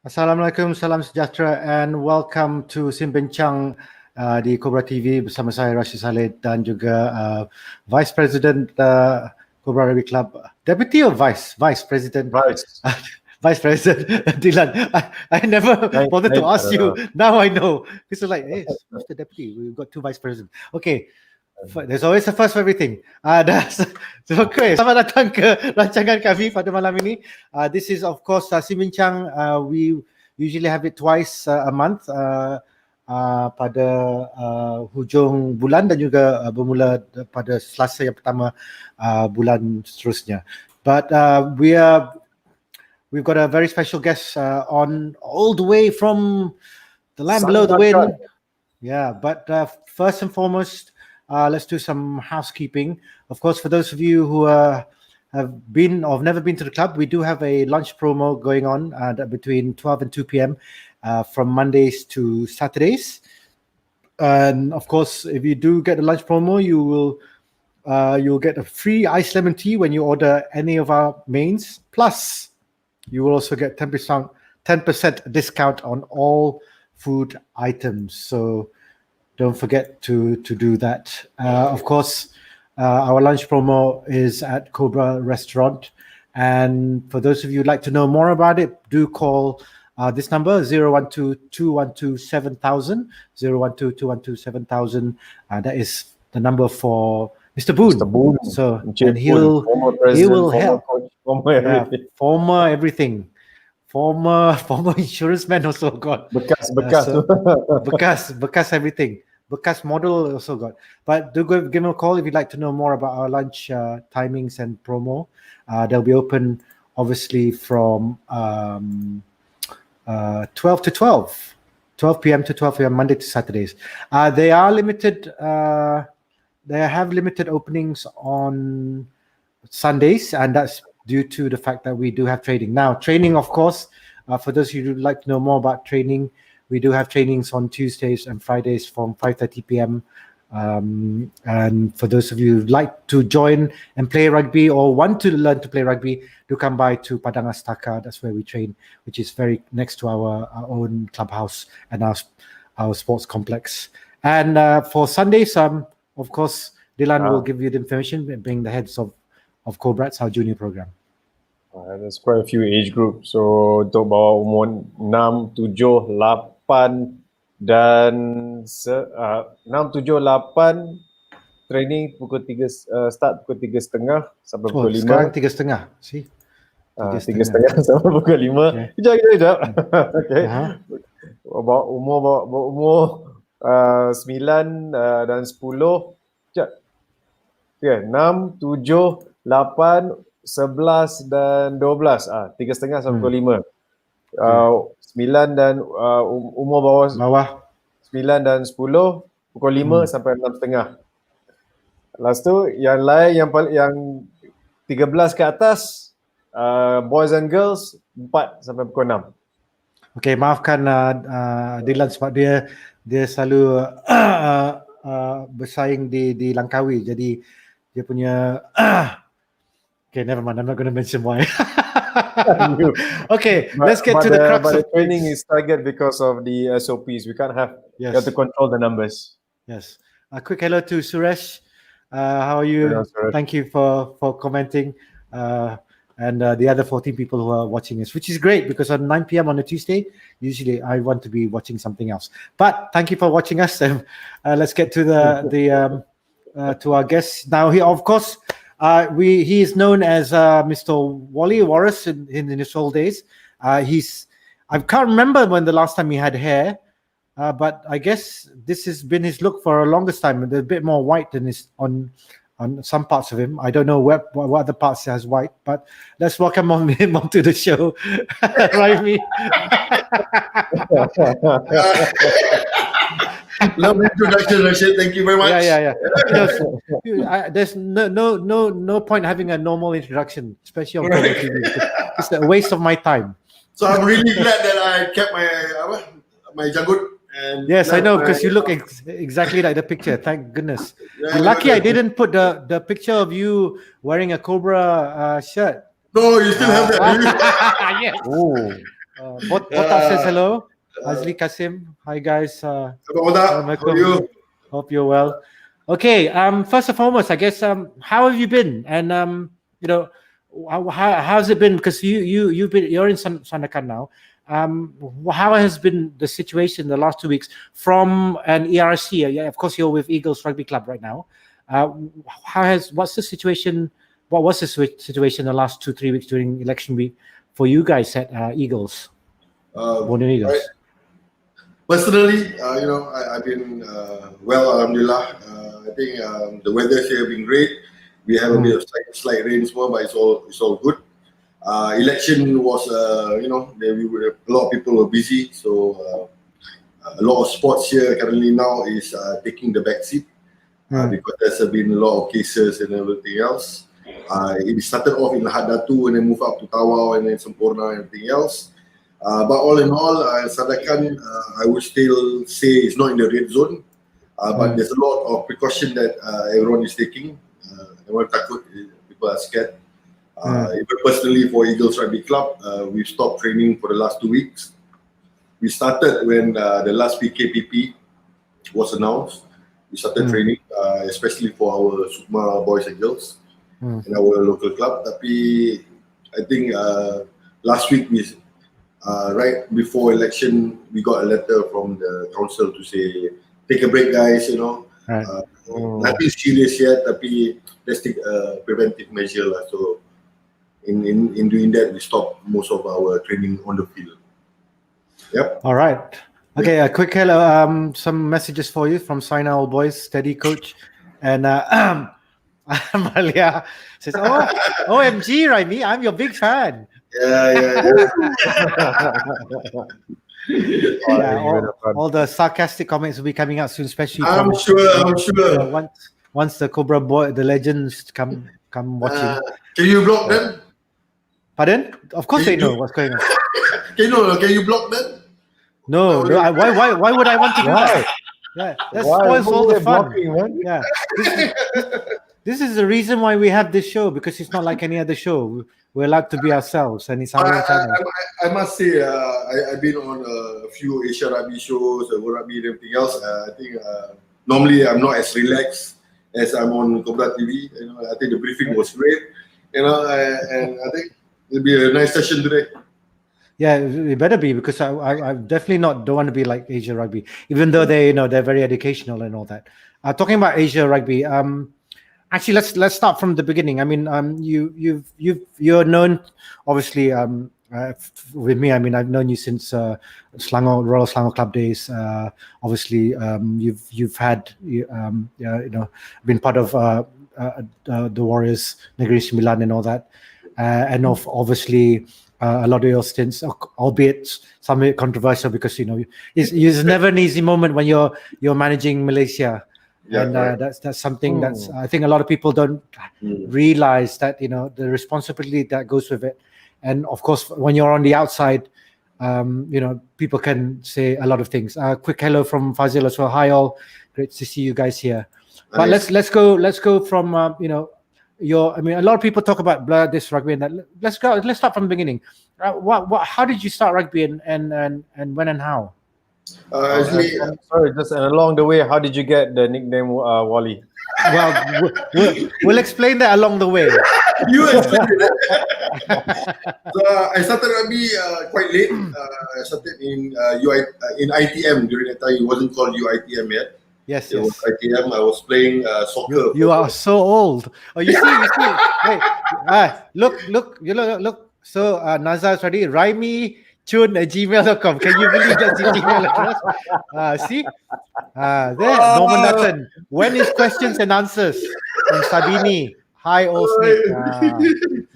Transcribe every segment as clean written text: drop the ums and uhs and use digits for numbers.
Assalamualaikum, salam sejahtera and welcome to Sin Bin-cang di Cobra TV bersama saya Rashid Saleh dan juga Vice President Cobra Rugby Club, Deputy or Vice President? Vice President Dylan. I never bothered to ask you. Now I know. It's like, hey, Mr. Deputy, we've got 2 Vice Presidents. Okay. There's always a first for everything. Okay, selamat datang ke rancangan kami pada malam ini. This is of course Sin Bin-cang. We usually have it twice a month pada hujung bulan dan juga bermula pada Selasa yang pertama bulan seterusnya. But we've got a very special guest on all the way from the land below the wind. Yeah, but first and foremost, let's do some housekeeping. Of course, for those of you who have been or have never been to the club, we do have a lunch promo going on between 12 and 2 p.m. From Mondays to Saturdays. And of course, if you do get the lunch promo, you'll get a free iced lemon tea when you order any of our mains. Plus, you will also get 10% discount on all food items. So don't forget to do that. Of course, our lunch promo is at Cobra Restaurant. And for those of you who'd like to know more about it, do call this number, 012-212-7000, 012-212-7000. That is the number for Mr. Boon. Mr. Boon. So, and he will help. Former everything. Former insurance man also got. Bekas everything. Bekas model also got. But do give him a call if you'd like to know more about our lunch timings and promo. They'll be open obviously from 12 to 12 p.m. to 12 p.m. Monday to Saturdays. They are limited. They have limited openings on Sundays, and that's due to the fact that we do have training. Now, training, of course, for those of you who'd like to know more about training, we do have trainings on Tuesdays and Fridays from 5:30 p.m. And for those of you who'd like to join and play rugby or want to learn to play rugby, do come by to Padang Astaka. That's where we train, which is very next to our own clubhouse and our sports complex. And for Sundays, of course, Dylan will give you the information, being the heads of Cobra, our junior program. There's quite a few age groups. So untuk bawah umur 6, 7, 8 dan 6, 7, 8 training pukul 3 start pukul 3.30 sampai pukul 5. Sekarang 3.30. See? 3.30 sampai pukul 5. Kejap. Okay. Bawa umur 9 dan 10. Sekejap. 6, 7, 8, 11 dan 12. 3.30 sampai pukul 5. 9 dan umur bawah 9 dan 10 pukul 5 sampai 6.30. Lepas tu yang lain yang 13 ke atas, boys and girls 4 sampai pukul 6. Okay, maafkan Dylan sebab dia selalu bersaing di Langkawi, jadi dia punya okay, never mind, I'm not going to mention why. Okay, let's get to the crux but of the training is staggered because of the SOPs. We can't have, you have to control the numbers. Yes. A quick hello to Suresh. How are you? Hello, thank you for commenting. And the other 14 people who are watching us, which is great because on 9 p.m. on a Tuesday, usually I want to be watching something else. But thank you for watching us. Let's get to to our guests now. Here, of course, He is known as Mr. Wally Wallace in his old days. I can't remember when the last time he had hair, but I guess this has been his look for a longest time. There's a bit more white than his on some parts of him. I don't know what other parts has white, but let's welcome him onto the show. Raimi. Love introduction, Rashid. Thank you very much. Yeah. There's no point having a normal introduction, especially on Cobra TV. It's a waste of my time. So I'm really glad that I kept my jagut. And yes, I know, because you look exactly like the picture. Thank goodness. You're lucky I didn't put the picture of you wearing a Cobra shirt. No, you still have that. Yes. Botak says hello. Azli Kasim. Hi guys. How are you? Hope you're well. Okay. First and foremost, I guess how have you been? And how's it been? Because you're in Sandakan now. How has been the situation the last 2 weeks from an ERC? Yeah, of course you're with Eagles Rugby Club right now. What's the situation? What was the situation the last 2-3 weeks during election week for you guys at Eagles? Borneo Eagles. Right. Personally, I've been well, alhamdulillah. I think the weather here has been great. We have a bit of slight rain small, but it's all good. Election was, a lot of people were busy, so a lot of sports here currently now is taking the back seat because there's been a lot of cases and everything else. It started off in Lahad Datu and then moved up to Tawau and then Sempurna and everything else. But all in all, Sandakan, I would still say it's not in the red zone, but there's a lot of precaution that everyone is taking. Everyone takut, people are scared. Even personally for Eagles Rugby Club, we've stopped training for the last 2 weeks. We started when the last PKPP was announced. We started training, especially for our Sukma boys and girls in our local club. Tapi I think last week, right before election, we got a letter from the council to say, take a break guys, Right. Nothing serious yet, tapi let's take a preventive measure lah. So in doing that, we stopped most of our training on the field. Yep. All right. Okay, a quick hello. Some messages for you from Sina Old Boys, steady coach, and Amalia says, "Oh, OMG, Raimi, I'm your big fan." Yeah. All the sarcastic comments will be coming out soon, especially. I'm sure. Once the Cobra boy, the legends come watching. Can you block them? Pardon? Of course they know what's going on. Can you block them? No. Why would I want to do that? Yeah, that spoils all the fun. Man? Yeah. This is the reason why we have this show, because it's not like any other show. We're allowed to be ourselves, and it's our own channel. I must say, I've been on a few Asia Rugby shows, World Rugby and everything else. I think normally I'm not as relaxed as I'm on Cobra TV. I think the briefing was great. And I think it'll be a nice session today. Yeah, it better be, because I definitely don't want to be like Asia Rugby, even though they're very educational and all that. Talking about Asia Rugby, actually let's start from the beginning. I mean, you're known obviously with me. I mean, I've known you since Royal Selangor Club days. Obviously, you've had been part of the Warriors, Negeri Sembilan and all that, and obviously. A lot of your stints, albeit some of it controversial, because it's never an easy moment when you're managing Malaysia, and that's something that's, I think a lot of people don't realize that the responsibility that goes with it. And of course, when you're on the outside, people can say a lot of things. Quick hello from Fazil as well. Hi all, great to see you guys here. But let's go from I mean, a lot of people talk about this rugby and that. Let's start from the beginning. How did you start rugby and when and how? Sorry, just along the way, how did you get the nickname Wally? Well, we'll explain that along the way. You explain it. So I started rugby quite late. I started in ITM during that time. It wasn't called UITM yet. Yes, It was yes. ITM. I was playing soccer. You are so old. Oh, you see. Hey, look. Look. So Nazar is ready. Raimi @gmail.com. Can you believe that's his email address? See. There. Norman Dutton. When is questions and answers? And Sabini. Hi, old snake.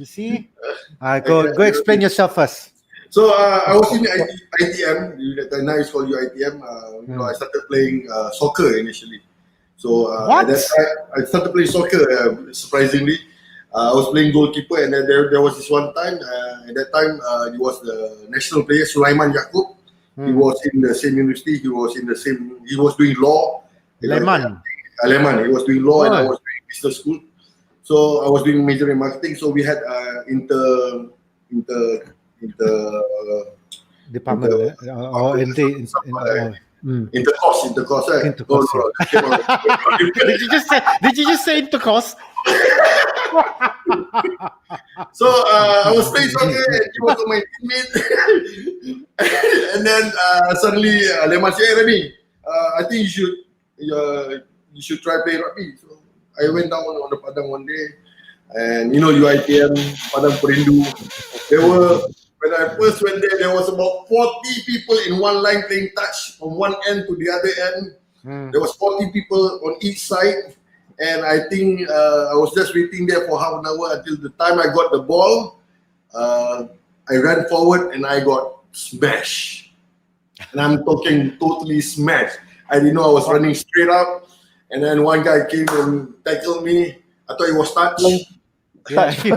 You see. Go explain yourself first. So I was in ITM. Now it's called ITM. I started playing soccer initially. So at that time, I started playing soccer. Surprisingly, I was playing goalkeeper, and then there was this one time. At that time, he was the national player, Sulaiman Yaakob. He was in the same university. He was doing law. Leman. Leman. He was doing law, and I was doing business school. So I was doing major in marketing. So we had department intercourse. Did you just say intercourse? So I was playing soccer and he was my teammate. And then suddenly Leman said, "Hey, Remy, I think you should try playing rugby." So I went down on the Padang one day, and UiTM, Padang Perindu. When I first went there was about 40 people in one line playing touch from one end to the other end. There was 40 people on each side, and I think I was just waiting there for half an hour until the time I got the ball. I ran forward and I got smashed. And I'm talking totally smashed. I didn't know I was running straight up, and then one guy came and tackled me. I thought it was touch. Yeah. I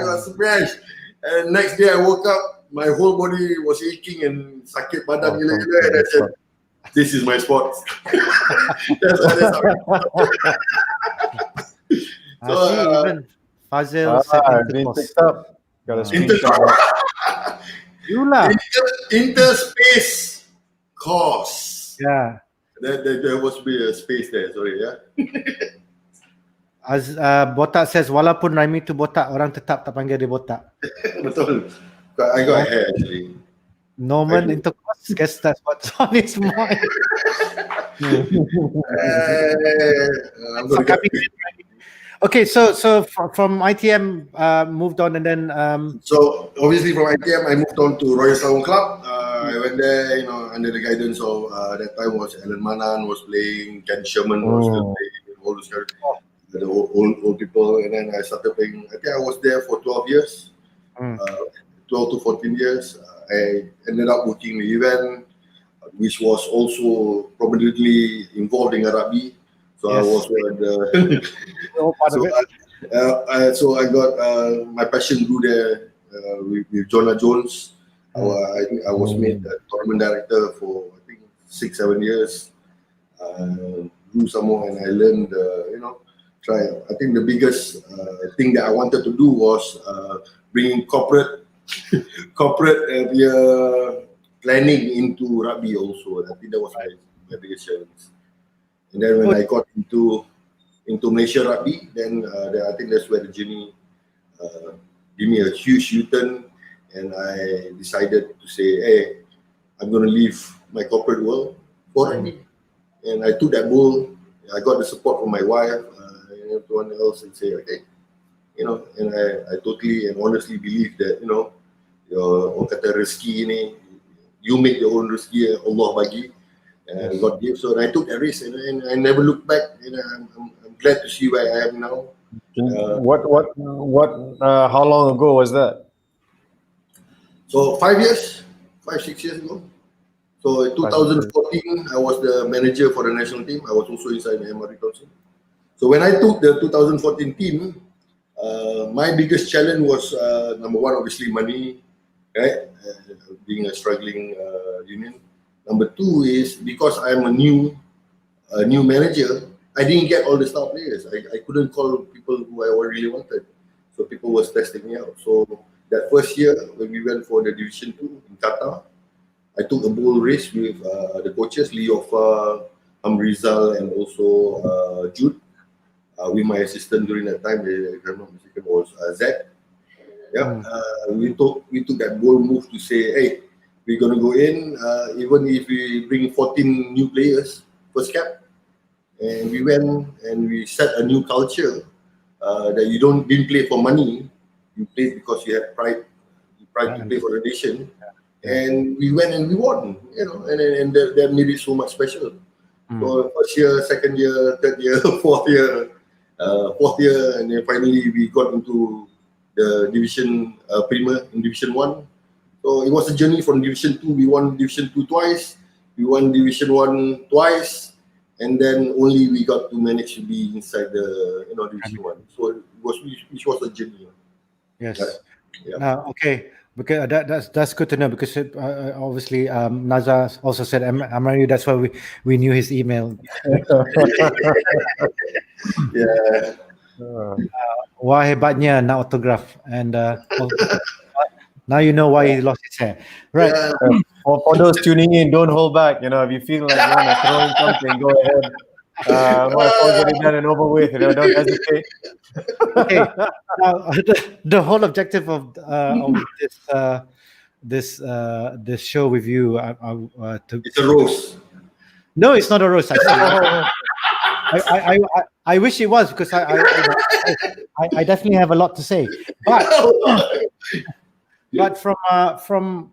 got smashed. And next day I woke up, my whole body was aching and sakit badan gila-gila, and I said, "This is my sport." That's how So even Fazil said interspace course. Yeah. There must be a space there. Sorry, yeah. As Botak says, walaupun Raimi tu botak, orang tetap tak panggil dia botak. Betul. I got hair actually. Norman intercourse, guess that's what's on his mind. Okay, so from ITM moved on, and then so obviously from ITM I moved on to Royal Selangor Club. I went there, under the guidance of that time was Alan Manan was playing, Ken Sherman was still playing, all those guys, the old people, and then I started playing. I think I was there for 12 years, 12 to 14 years. I ended up working the event, which was also prominently involved in rugby. So yes. I was so I got my passion grew there with Jonah Jones. I think I was made the tournament director for I think 6-7 years. Grew some more, and I learned I think the biggest thing that I wanted to do was bringing corporate planning into rugby also. I think that was my biggest challenge. And then when I got into Malaysia rugby, then I think that's where the journey gave me a huge U-turn, and I decided to say, hey, I'm going to leave my corporate world for rugby. And I took that bull. I got the support from my wife and everyone else, and say, okay, and I totally and honestly believe that, orang kata rezeki ni, you make your own rezeki, Allah bagi. God gave, so I took that risk, and I never looked back. I'm glad to see where I am now. How long ago was that? So 5-6 years ago. So in 2014, I was the manager for the national team. I was also inside the MRE Council. So when I took the 2014 team, my biggest challenge was number one, obviously money, right? Being a struggling union. Number two is because I'm a new manager, I didn't get all the star players. I couldn't call people who I really wanted. So people was testing me out. So that first year when we went for the Division 2 in Qatar, I took a bold risk with the coaches, Leofa, Amrizal, and also Jude. With my assistant during that time, if I'm not mistaken, was Zed. Yeah, we took that bold move to say, hey, we're going to go in, even if we bring 14 new players, first cap. And we went and we set a new culture that you didn't play for money, you played because you had pride to play for the nation. And we went and we won, and that made it so much special. So first year, second year, third year, fourth year, and then finally we got into the division Premier in Division 1. So it was a journey from Division 2. We won Division 2 twice, we won Division 1 twice, and then only we got to manage to be inside the Division 1. So it was a journey. Yes. Okay. Because that's good to know, because obviously Naza also said Amaru, that's why we knew his email. Yeah. Wah hebatnya nak autograph, and now you know why he lost his hair, right? Yeah. For those tuning in, don't hold back. If you feel like you want to throw in something, go ahead. Might as well get it done and over with. Don't hesitate. Okay. Now, the whole objective of this show with you, It's a roast. No, it's not a roast. Actually, I wish it was, because I definitely have a lot to say, but from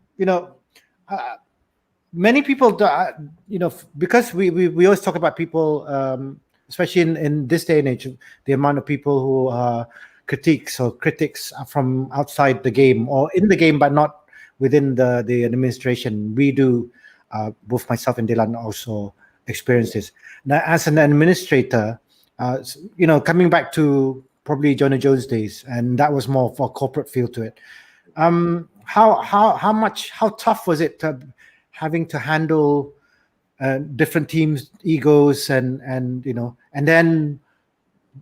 many people, because we always talk about people, especially in this day and age, the amount of people who are critics from outside the game or in the game, but not within the administration. We do, both myself and Dylan also experience this. Now, as an administrator, coming back to probably Jonah Jones days, and that was more for a corporate feel to it. How tough was it having to handle different teams' egos and then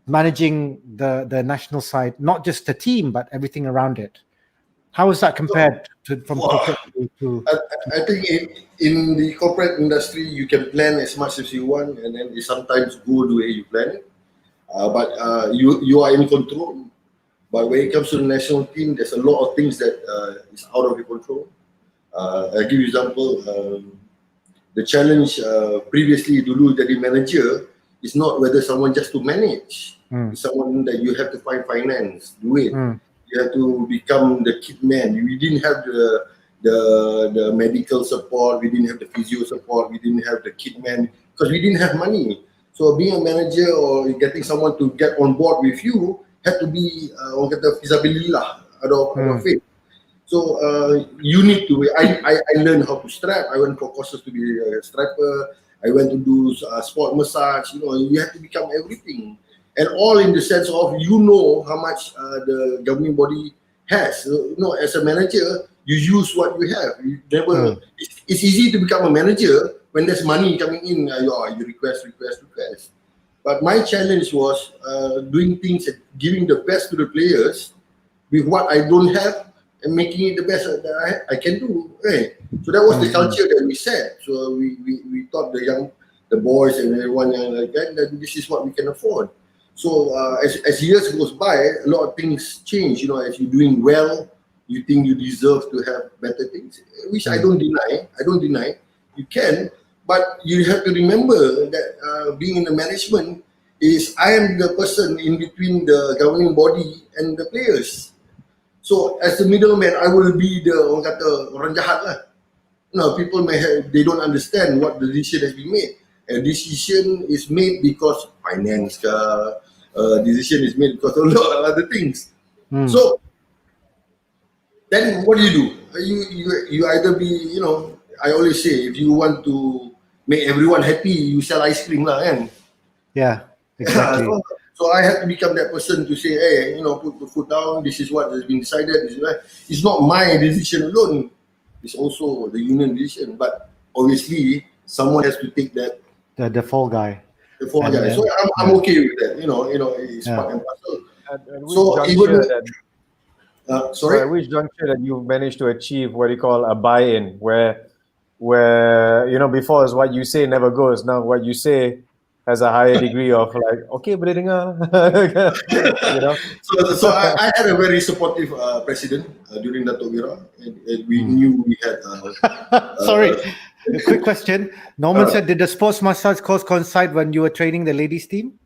managing the national side, not just the team but everything around it? How was that compared from corporate to? I think in the corporate industry, you can plan as much as you want, and then it sometimes go the way you plan it. But you are in control. But when it comes to the national team, there's a lot of things that is out of your control. I'll give you an example. The challenge previously dulu jadi manager is not whether someone just to manage. It's someone that you have to find finance, do it. You have to become the kit man. We didn't have the medical support, we didn't have the physio support, we didn't have the kit man because we didn't have money. So being a manager or getting someone to get on board with you had to be orang kata fisabilillah atau faith. So you need to. I learned how to strap. I went for courses to be a strapper. I went to do sport massage. You have to become everything, and all in the sense of how much the governing body has. As a manager, you use what you have. You never. It's easy to become a manager when there's money coming in. You request. But my challenge was doing things, giving the best to the players with what I don't have and making it the best that I can do. Right? So that was the culture that we set. So we taught the boys and everyone like that this is what we can afford. So as years goes by, a lot of things change. As you're doing well, you think you deserve to have better things, which I don't deny. You can. But you have to remember that being in the management is I am the person in between the governing body and the players. So as the middleman, I will be the orang jahat lah. People they don't understand what the decision has been made. A decision is made because finance, decision is made because of a lot of other things. So then what do? You either be, I always say, if you want to make everyone happy, you sell ice cream lah, kan? Yeah, exactly. So I have to become that person to say, hey, put the foot down. This is what has been decided. It's not my decision alone. It's also the union decision. But obviously, someone has to take that. The fall guy. The fall guy. So I'm okay with that. It's part and parcel. So even sorry, at which juncture that you managed to achieve what you call a buy-in, where before is what you say never goes. Now what you say has a higher degree of like, okay, boleh dengar, you know. So I had a very supportive president during Dato' Wira, and we knew we had. Sorry, a quick question. Norman said, did the sports massage course coincide when you were training the ladies team?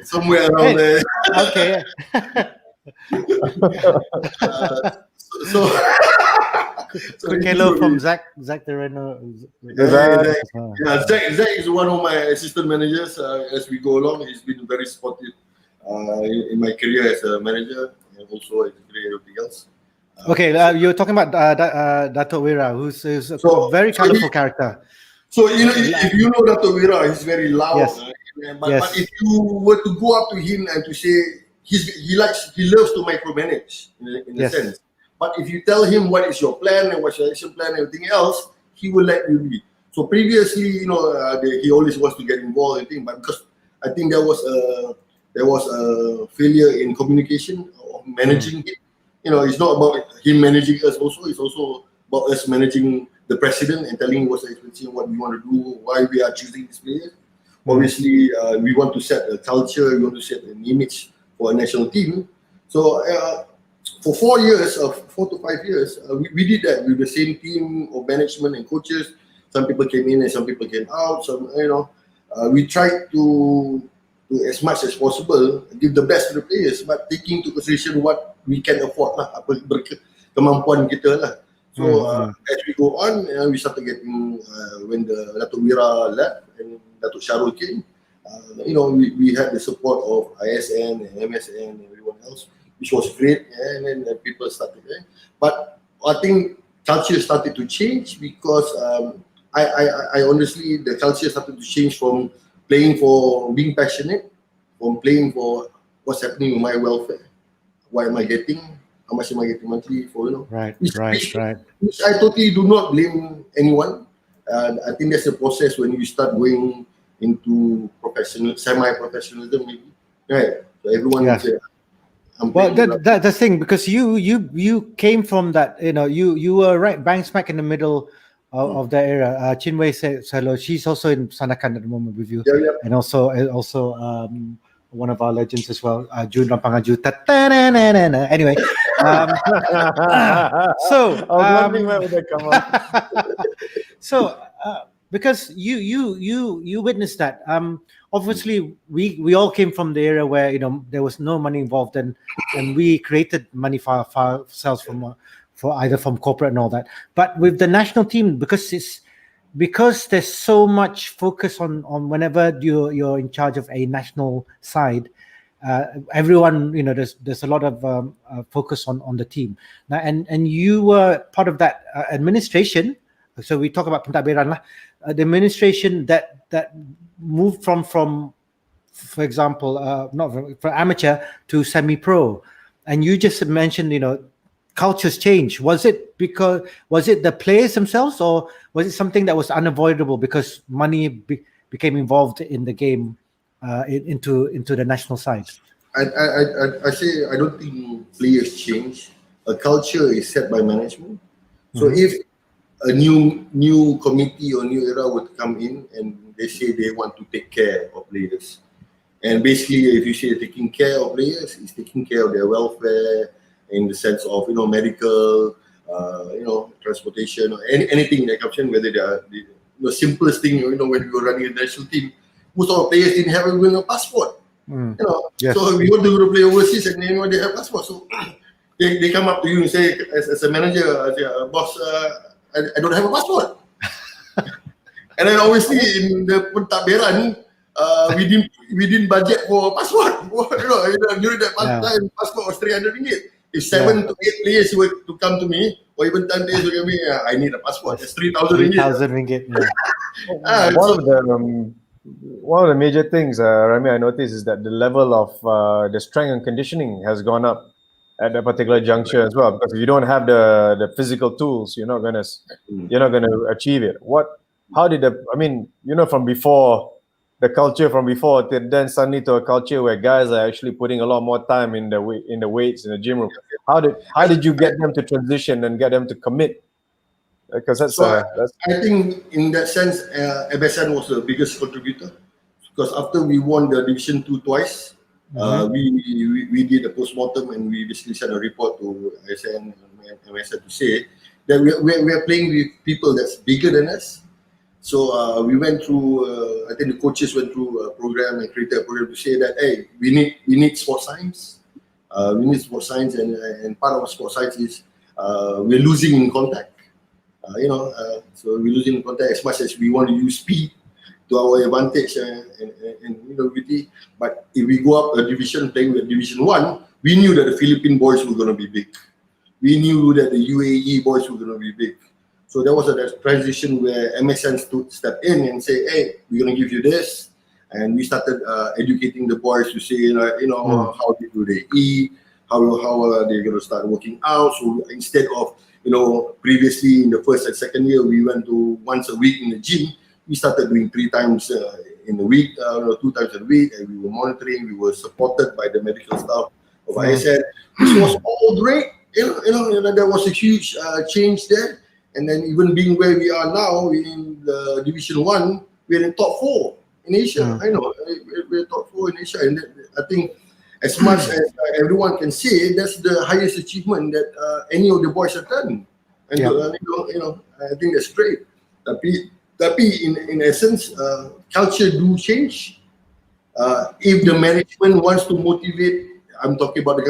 Somewhere around there. Okay. So Quick hello from Zach Terreno. Zach is one of my assistant managers. As we go along, he's been very supportive in my career as a manager and also as everything else. Okay, you're talking about Dato' Wira, who's a very colorful character. So if you know Dato' Wira, he's very loud. Yes. But if you were to go up to him and to say he loves to micromanage in a sense. But if you tell him what is your plan and what's your action plan and everything else, he will let you be. So previously, he always wants to get involved in things, but because I think there was a failure in communication or managing it. It's not about him managing us. It's also about us managing the president and telling him what's the expectation, what we want to do, why we are choosing this player. Obviously, we want to set a culture, we want to set an image for a national team. So for 4 to 5 years, we did that with the same team of management and coaches. Some people came in and some people came out. We tried to as much as possible give the best to the players, but taking into consideration what we can afford lah, apa kemampuan kita lah. So as we go on, we started getting when the Dato' Wira left and Dato' Sharul came. We had the support of ISN and MSN and everyone else, which was great, and then people started. But I think culture started to change because I honestly, the culture started to change from playing for being passionate, from playing for what's happening with my welfare. What am I getting? How much am I getting monthly for? Right. Which I totally do not blame anyone. I think that's a process when you start going into semi-professionalism, maybe. Right. So everyone is well, that's the thing, because you came from that. You were right bang smack in the middle of that era. Chinwei says hello. She's also in Sanakan at the moment with you, and also one of our legends as well, Jun Rampangaju. Anyway, so I was wondering where would that come up. So because you witnessed that. Obviously, we all came from the era where there was no money involved, and we created money for ourselves for either from corporate and all that. But with the national team, because there's so much focus on whenever you're in charge of a national side, everyone there's a lot of focus on the team now, and you were part of that administration. So we talk about pentadbiran lah, the administration that moved from for example not from amateur to semi-pro, and you just mentioned cultures change. Was it the players themselves, or was it something that was unavoidable because money became involved in the game into the national side? I say I don't think players change. A culture is set by management. So if a new committee or new era would come in and they say they want to take care of players, and basically if you say taking care of players, it's taking care of their welfare in the sense of medical, transportation, or anything that comes in, whether they are the simplest thing. When we were running a national team, most of our players didn't have even a passport. Yes. So we want to go to play overseas and they have passport. So they come up to you and say, as a manager, boss, I don't have a passport. And then obviously in the pentadbiran, we didn't budget for a passport. During that time, passport was 300 ringgit. If 7 to 8 players were to come to me, or even 10 players were to me, I need a passport. It's 3,000 ringgit. 3,000 ringgit. Yeah. One of the major things, Raimi, I noticed is that the level of the strength and conditioning has gone up at that particular juncture as well. Because if you don't have the physical tools, you're not gonna achieve it. From before, the culture from before, then suddenly to a culture where guys are actually putting a lot more time in the weights in the gym room. How did you get them to transition and get them to commit Because that's, So I think in that sense, MSN was the biggest contributor, because after we won the Division 2 twice, we did a post-mortem and we basically sent a report to SN and MSN to say that we are playing with people that's bigger than us. So we went through, I think the coaches went through a program and created a program to say that, hey, we need sports science. We need sports science, and part of sports science is we're losing in contact. So we're losing contact as much as we want to use speed to our advantage and beauty. But if we go up a division playing with Division 1, we knew that the Philippine boys were going to be big. We knew that the UAE boys were going to be big. So there was a transition where MSN stepped in and say, hey, we're going to give you this. And we started educating the boys to say, how do they eat, how are they going to start working out. So instead of previously in the first and second year, we went to once a week in the gym. We started doing 3 times in a week, 2 times a week, and we were monitoring. We were supported by the medical staff of ISN. This was all great. There was a huge change there. And then even being where we are now in the Division 1, we're in top 4 in Asia. I know we're top 4 in Asia, and I think as much as everyone can say, that's the highest achievement that any of the boys have done. And I think that's great. Tapi in essence, culture do change. If the management wants to motivate, I'm talking about the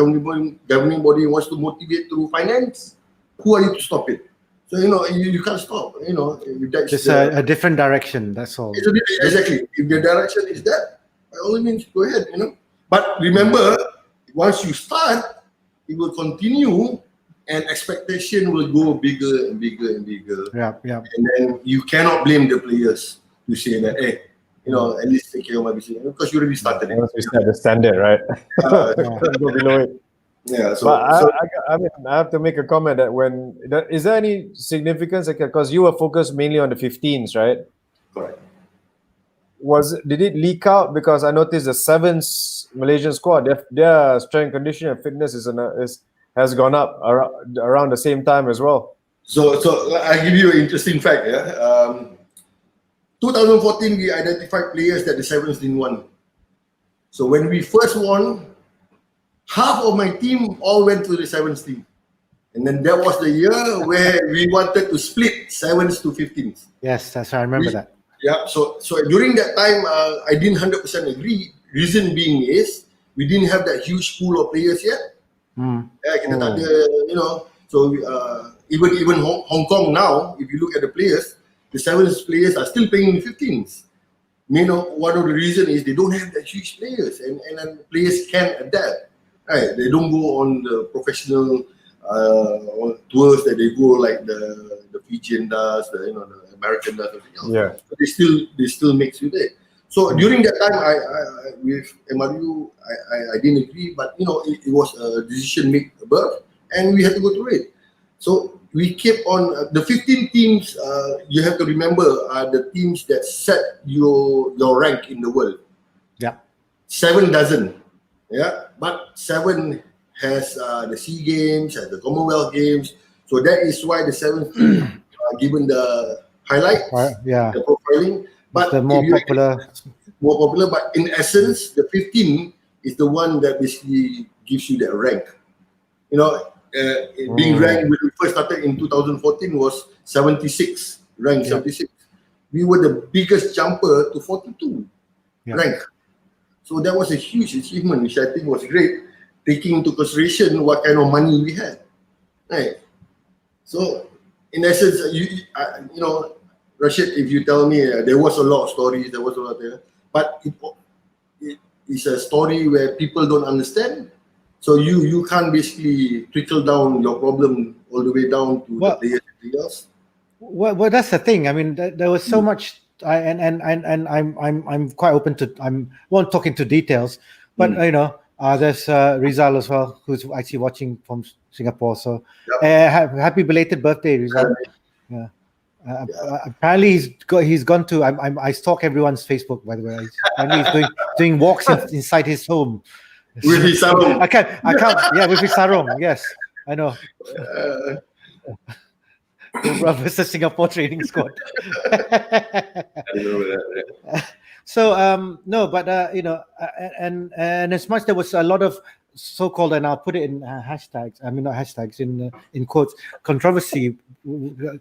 governing body wants to motivate through finance, who are you to stop it? So you can't stop. That's just a different direction. That's all. Exactly. If the direction is that, by all means, go ahead. But remember, once you start, it will continue, and expectation will go bigger and bigger and bigger. Yeah. And then you cannot blame the players to say that, hey, at least take care of my business, because you already started it. Once we set the standard, right? Go below it. Yeah. But I have to make a comment that is there any significance, because you were focused mainly on the 15s, right? Correct. Did it leak out? Because I noticed the 7th Malaysian squad, their strength, conditioning, and fitness has gone up around the same time as well. So I'll give you an interesting fact. 2014, we identified players that the 7s didn't want. So when we first won, half of my team all went to the 7s team. And then that was the year where we wanted to split 7s to 15s. Yes, I remember that. Yeah, so during that time, I didn't 100% agree. Reason being is, we didn't have that huge pool of players yet. Kita tak ada, so even Hong Kong now, if you look at the players, the 7s players are still playing in 15s. One of the reasons is they don't have that huge players, and then players can't adapt. Right? They don't go on the professional tours that they go like the Fijian does, the American does, everything else. Yeah. But they still mix with it. So during that time, I with MRU, I didn't agree, but it was a decision made above, and we had to go through it. So we kept on the 15 teams. You have to remember are the teams that set your rank in the world. Yeah. 7 doesn't. Yeah, but 7 has the SEA Games, has the Commonwealth Games. So that is why the 7th team are given the highlight, the profiling. But the more popular. But in essence, the 15 is the one that basically gives you that rank. Being ranked when we first started in 2014 was 76, rank 76. We were the biggest jumper to 42 rank. So that was a huge achievement, which I think was great, taking into consideration what kind of money we had. Right. So in essence, Rashid, if you tell me there was a lot of stories, there was a lot there, but it is a story where people don't understand. So you can't basically trickle down your problem all the way down to the players and everything else. Well, that's the thing. I mean, there was so much, I'm quite open to. I won't talk into details, but there's Rizal as well, who's actually watching from Singapore. So happy belated birthday, Rizal. Yeah. Apparently he's gone to. I stalk everyone's Facebook, by the way. Apparently he's doing walks inside his home. With his sarong. I can't. Yeah, with his sarong. Yes, I know. Cobra versus Singapore training squad. I remember that. So no, but and as much there was a lot of so-called, and I'll put it in hashtags. I mean, not hashtags, in quotes, controversy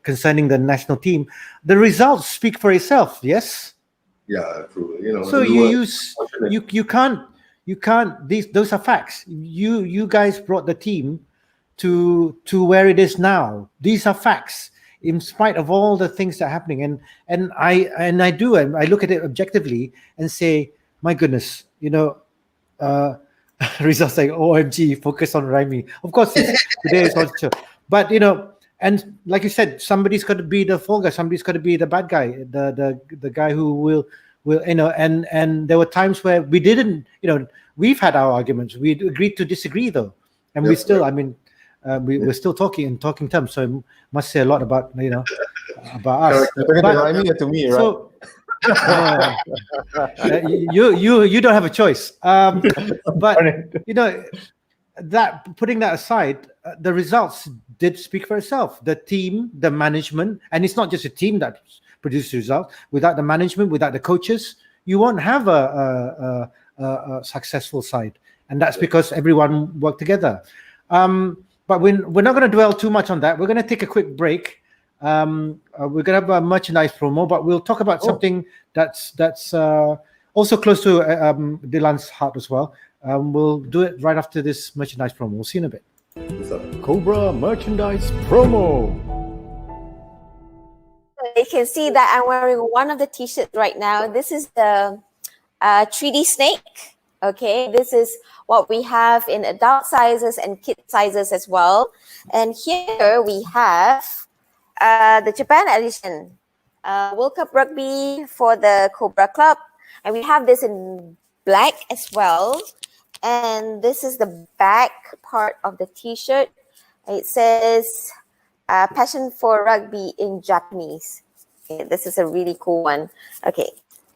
concerning the national team. The results speak for itself. Yes. Yeah, true. So you can't. Those are facts. You guys brought the team to where it is now. These are facts. In spite of all the things that are happening, and I look at it objectively and say, my goodness, results like OMG, focus on Raimi. Of course, today is not true, but and like you said, somebody's got to be the fall guy, somebody's got to be the bad guy, the guy who will and there were times where we didn't, we've had our arguments, we agreed to disagree though, and we still, we're still talking in talking terms, so it must say a lot about about us. To me, right? So you don't have a choice. But that, putting that aside, the results did speak for itself. The team, the management, and it's not just a team that produces results. Without the management, without the coaches, you won't have a successful side, and that's because everyone worked together. But we're not going to dwell too much on that. We're going to take a quick break. We're going to have a merchandise promo, but we'll talk about something that's also close to Dylan's heart as well. We'll do it right after this merchandise promo. We'll see you in a bit. Cobra merchandise promo. You can see that I'm wearing one of the t-shirts right now. This is the 3D snake. Okay, this is what we have in adult sizes and kid sizes as well. And here we have the Japan edition, World Cup Rugby for the Cobra Club. And we have this in black as well. And this is the back part of the t-shirt. It says, passion for rugby in Japanese. Okay, this is a really cool one. Okay,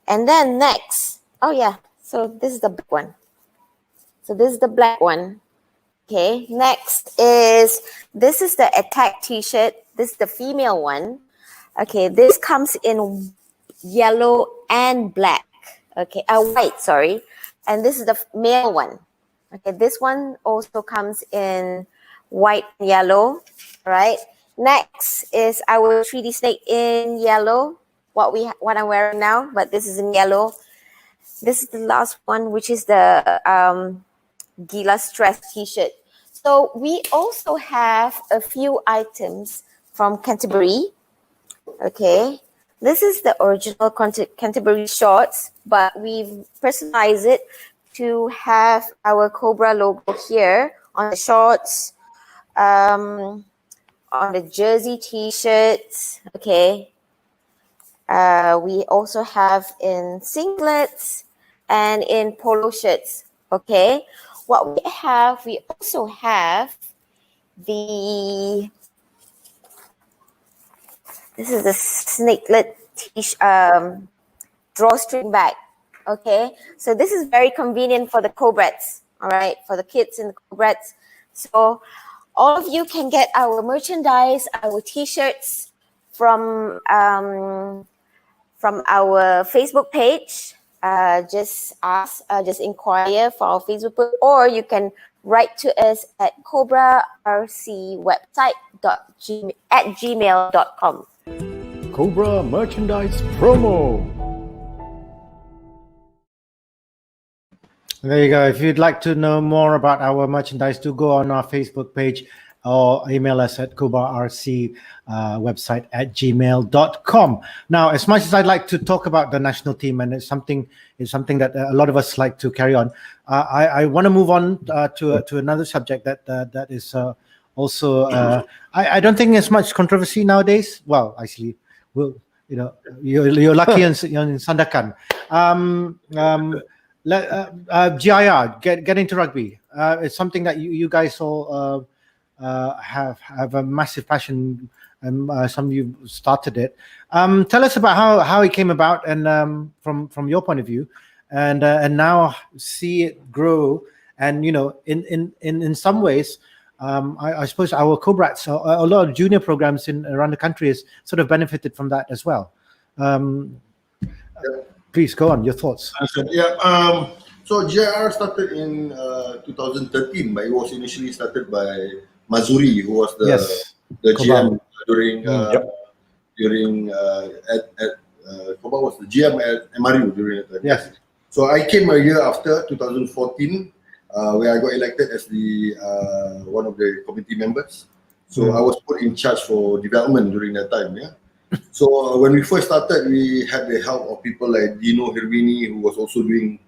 and then next, so this is the big one. So this is the black one. Okay, next this is the attack t-shirt. This is the female one. Okay, this comes in yellow and black. Okay, white, sorry. And this is the male one. Okay, this one also comes in white and yellow, right? Next is our 3D snake in yellow, what I'm wearing now, but this is in yellow. This is the last one, which is the Gila Stress t-shirt. So we also have a few items from Canterbury. Okay, this is the original Canterbury shorts, but we've personalized it to have our Cobra logo here on the shorts, on the jersey t-shirts. Okay, we also have in singlets and in polo shirts. Okay, we also have this is the snakelet drawstring bag. Okay, so this is very convenient for the Cobrats, all right, for the kids in the Cobrats. So all of you can get our merchandise, our t-shirts from our Facebook page. Just inquire for our Facebook page, or you can write to us at cobrarcwebsite@gmail.com. Cobra merchandise promo. There you go. If you'd like to know more about our merchandise, do go on our Facebook page or email us at website@gmail.com. Now, as much as I'd like to talk about the national team, and it's something that a lot of us like to carry on, I want to move on to another subject that is also I don't think there's much controversy nowadays. Well, actually, you're lucky in Sandakan. GIR, get into rugby. It's something that you guys all have a massive passion, and some of you started it. Tell us about how it came about, and from your point of view, and now see it grow. And in some ways, I suppose our Cobrats, a lot of junior programs around the country has sort of benefited from that as well. Please go on, your thoughts. Yeah. So JR started in 2013, but it was initially started by Mazuri, who was the GM during Koba was the GM at MRU during that time. Yes. So I came a year after 2014, where I got elected as the one of the committee members. So I was put in charge for development during that time. Yeah. So when we first started, we had the help of people like Dino Hervini, who was also doing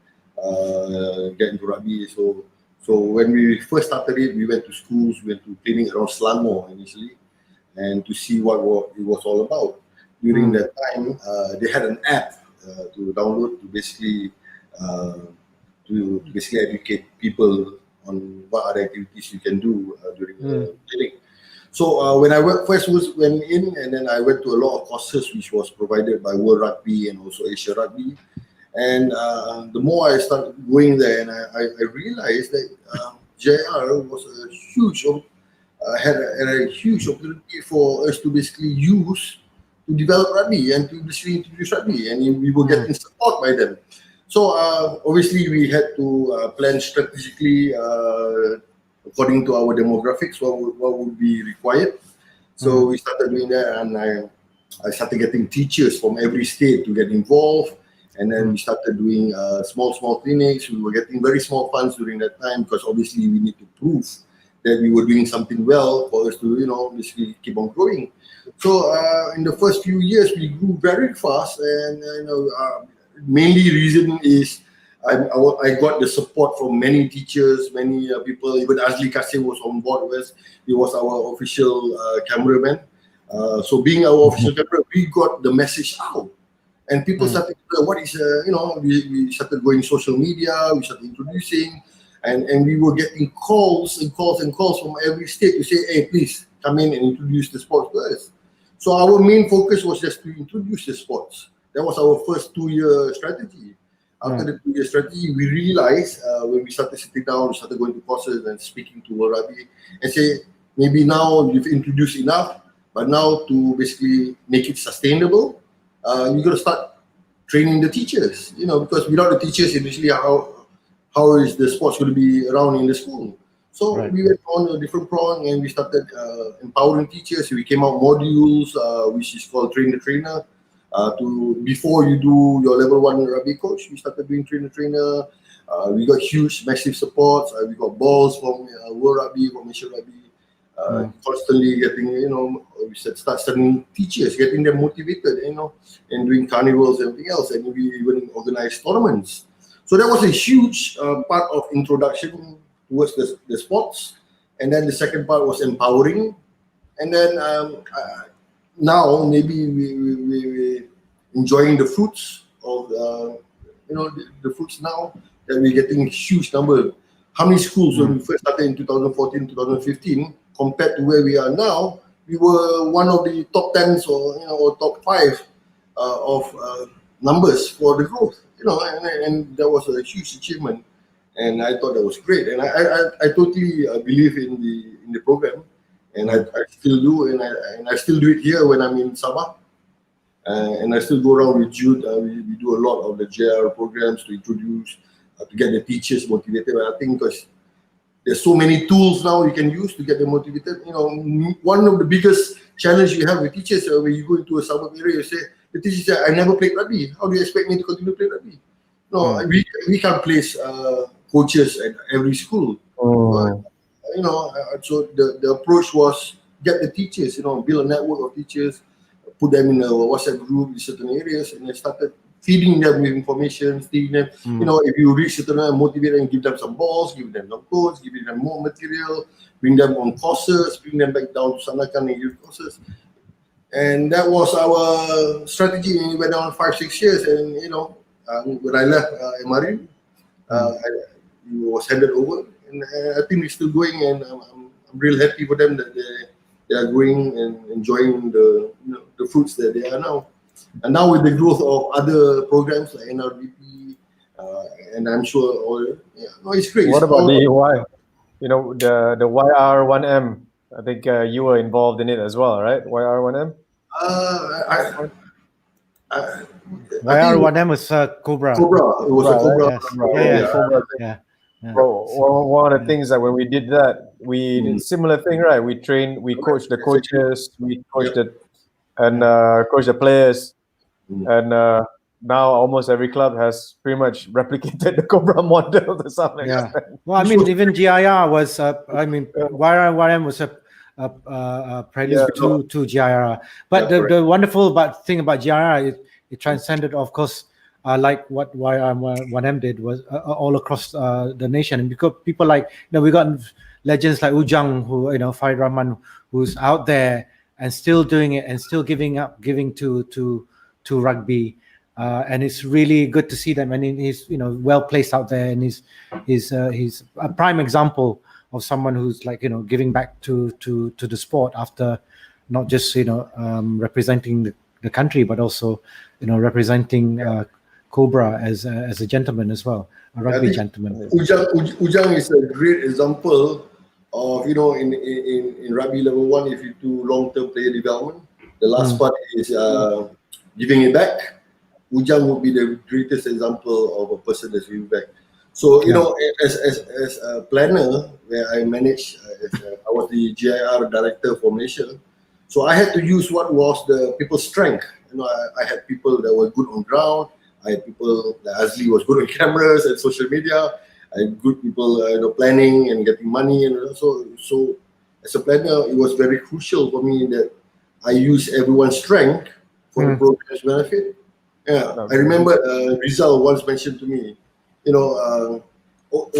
get into rugby. So when we first started it, we went to schools, we went to training around Selangor initially, and to see what it was all about. During that time, they had an app to download to basically educate people on what other activities you can do during the training. So when I first went in, and then I went to a lot of courses which was provided by World Rugby and also Asia Rugby. And the more I started going there, and I realized that JR was a huge, had a huge opportunity for us to basically use to develop rugby and to basically introduce rugby, and we were getting support by them. So obviously we had to plan strategically according to our demographics, what would be required. So we started doing that, and I started getting teachers from every state to get involved. And then we started doing small clinics. We were getting very small funds during that time because obviously we need to prove that we were doing something well for us to, basically keep on growing. So in the first few years, we grew very fast, and mainly reason is I got the support from many teachers, many people. Even Azli Kasim was on board with us. He was our official cameraman. So being our official cameraman, we got the message out. And people started to what is, we started going social media, we started introducing, and we were getting calls from every state to say, hey, please come in and introduce the sports to us. So our main focus was just to introduce the sports. That was our first 2-year strategy. After the 2-year strategy, we realized when we started sitting down, we started going to courses and speaking to World Rugby and say, maybe now you've introduced enough, but now to basically make it sustainable, you got to start training the teachers, because without the teachers, initially how is the sports going to be around in the school? So we went on a different prong, and we started empowering teachers. We came out modules, which is called Train the Trainer. Before you do your level 1 rugby coach, we started doing Train the Trainer. We got huge, massive support. We got balls from World Rugby, from Asia Rugby. Constantly getting, we start sending teachers, getting them motivated, and doing carnivals and everything else, and we even organize tournaments. So that was a huge part of introduction towards the sports. And then the second part was empowering. And then now maybe we enjoying the fruits of the fruits now that we're getting huge number. How many schools when we first started in 2014, 2015? Compared to where we are now, we were one of the top 10s or top 5 of numbers for the growth, and that was a huge achievement, and I thought that was great, and I totally believe in the program, and I still do, and I still do it here when I'm in Sabah, and I still go around with Jude. We do a lot of the JR programs to introduce, to get the teachers motivated. And I think because there's so many tools now you can use to get them motivated. One of the biggest challenge you have with teachers when you go into a suburb area, you say, the teacher said, I never played rugby. How do you expect me to continue to play rugby? No, we can't place coaches at every school. So the approach was get the teachers, build a network of teachers, put them in a WhatsApp group in certain areas, and I started feeding them with information, feeding them, if you reach certain motivate them, give them some balls, give them some codes, give them more material, bring them on courses, bring them back down to Sanakan and youth courses. And that was our strategy. And we went on 5-6 years, and when I left MRU, it was handed over, and I think we're still going, and I'm real happy for them that they are growing and enjoying the fruits that they are now. And now with the growth of other programs like NRBP, and I'm sure it's great. What about the AY? the YR1M. I think you were involved in it as well, right? YR1M. YR1M was Cobra. Cobra. It was a Cobra. Yes. Cobra. Yeah. One of the things that when we did that, we did similar thing, right? We trained, we coached the coaches, we coached coached the players, and now almost every club has pretty much replicated the Cobra model to some extent. Well, I mean, even GIR was. YR1M was a prelude to GIR. But the wonderful thing about GIR, it transcended, of course, like what YR1M did, was all across the nation. And because people like, we got legends like Ujang, who, Farid Rahman, who's out there and still doing it and still giving to rugby. And it's really good to see them. And he's, well placed out there, and he's a prime example of someone who's like, giving back to the sport after not just, representing the country, but also, representing Cobra as a gentleman as well, a rugby gentleman. Ujang is a great example of, in rugby level 1, if you do long-term player development, the last part is giving it back. Ujang would be the greatest example of a person that's giving back. So, as a planner, where I managed, I was the GIR director for Malaysia. So I had to use what was the people's strength. I had people that were good on ground. I had people like Azli was good on cameras and social media. I had good people, planning and getting money. And so as a planner, it was very crucial for me that I use everyone's strength for the program's benefit. Yeah, I remember Rizal once mentioned to me,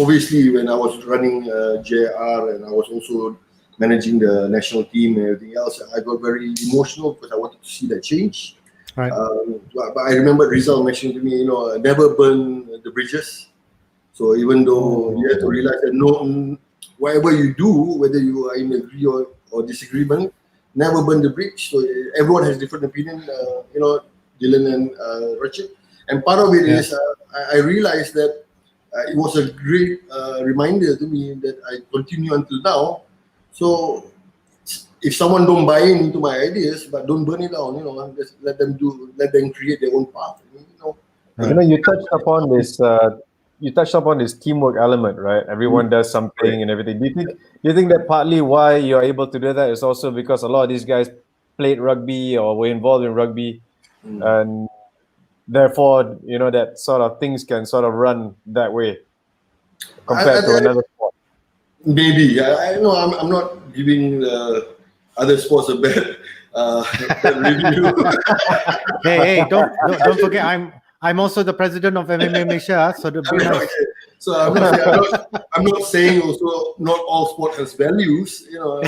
obviously when I was running JR and I was also managing the national team and everything else, I got very emotional because I wanted to see that change. Right. But I remember Rizal mentioning to me, never burn the bridges. So even though you have to realize that whatever you do, whether you are in agree or disagreement, never burn the bridge. So everyone has different opinion, Dylan and Rachid. And part of it is I realized that it was a great reminder to me that I continue until now. So if someone don't buy into my ideas, but don't burn it down, just let them create their own path. You touched upon this. You touched upon this teamwork element, right? Everyone does something and everything. Do you think that partly why you're able to do that is also because a lot of these guys played rugby or were involved in rugby, and therefore, that sort of things can sort of run that way compared to another sport? Maybe. I know I'm not giving other sports a bad review. Hey, don't forget, I'm also the president of MMA Malaysia, so be nice. So I'm not saying also not all sport has values, but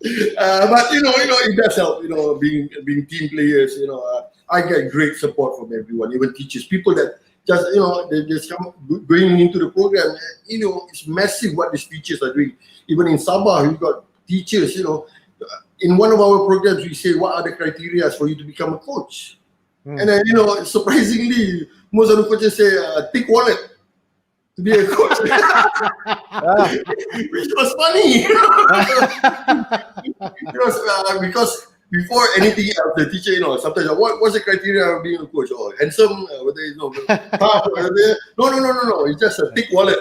it does help. Being team players. I get great support from everyone, even teachers, people that just they just come going into the program. It's massive what these teachers are doing. Even in Sabah, we've got teachers. In one of our programs, we say what are the criteria for you to become a coach, and then surprisingly, most of the coaches say thick wallet to be a coach, which was funny. Because before anything else, the teacher, sometimes what's the criteria of being a coach? Or handsome, whether it's no, it's just a thick wallet.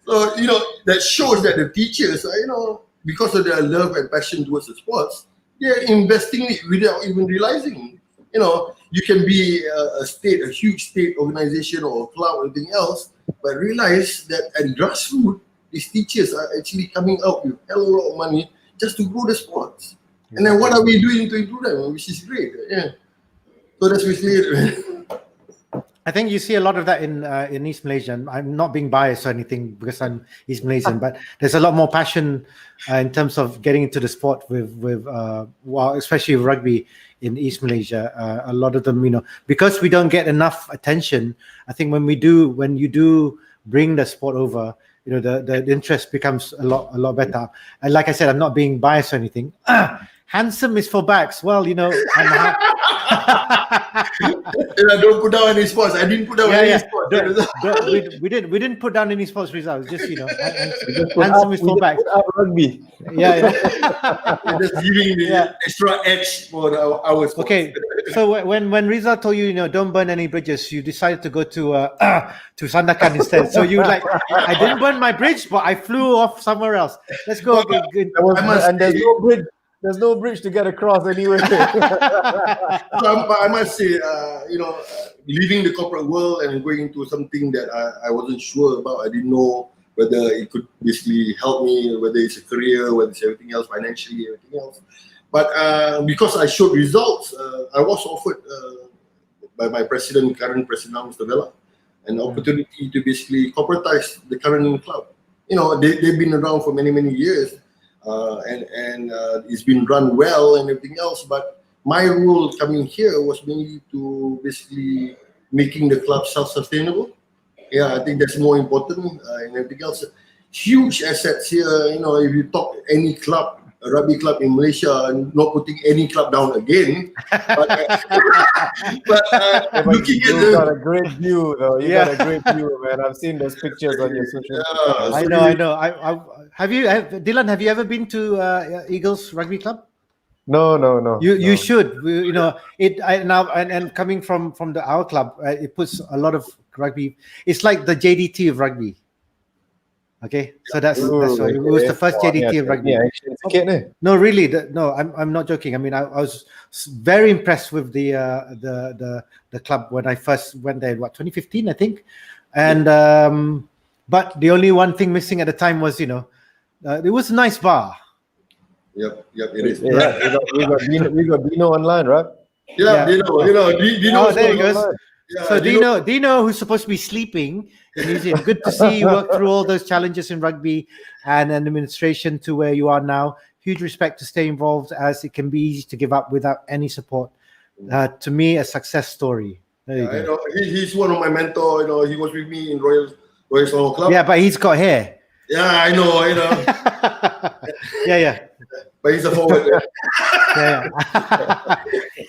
So that shows that the teachers, because of their love and passion towards the sports, they're investing it without even realizing. You can be a huge state organization or a club or anything else, but realize that at grassroots, these teachers are actually coming out with a hell of a lot of money just to grow the sports. And then what are we doing to improve them, which is great. Yeah. So that's basically it. I think you see a lot of that in East Malaysia. I'm not being biased or anything because I'm East Malaysian, but there's a lot more passion in terms of getting into the sport with especially rugby in East Malaysia. A lot of them, because we don't get enough attention. I think when you do bring the sport over, the interest becomes a lot better. And like I said, I'm not being biased or anything. Handsome is for backs. Well, don't put down any sports. I didn't put down any sports. we didn't put down any sports results. Just handsome with full back. Rugby. Yeah. Just giving the extra edge for our sports. Okay, so when Rizal told you, don't burn any bridges, you decided to go to Sandakan instead. So you like, I didn't burn my bridge, but I flew off somewhere else. Let's go. There's no bridge to get across anyway. I must say, leaving the corporate world and going into something that I wasn't sure about. I didn't know whether it could basically help me, whether it's a career, whether it's everything else, financially, everything else. But because I showed results, I was offered by my current president, Mr. Vela, an opportunity to basically corporatize the current club. They've been around for many, many years. And it's been run well and everything else, but my role coming here was mainly to basically making the club self-sustainable. I think that's more important and everything else. Huge assets here. If you talk any club, a rugby club in Malaysia, not putting any club down again. But looking at you got a great view, though. You got a great view, man. I've seen those pictures on your social media. I know. Dylan, have you ever been to Eagles Rugby Club? No. You should. And coming from our club, it puts a lot of rugby. It's like the JDT of rugby. Okay, so that's why it was the first JDT of rugby. No, really, no, I'm not joking. I mean, I was very impressed with the club when I first went there. 2015, I think, and but the only one thing missing at the time was it was a nice bar. Yep, it is. Yeah, we got Dino online, right? Yeah. Dino. Oh, there he goes. Yeah, so Dino, who's supposed to be sleeping in New Zealand, good to see you work through all those challenges in rugby and administration to where you are now. Huge respect to stay involved, as it can be easy to give up without any support. To me, a success story. There you go. He's one of my mentors. He was with me in Royal Solo Club. Yeah, but he's got hair. Yeah, I know. Yeah. But he's a forward. Yeah.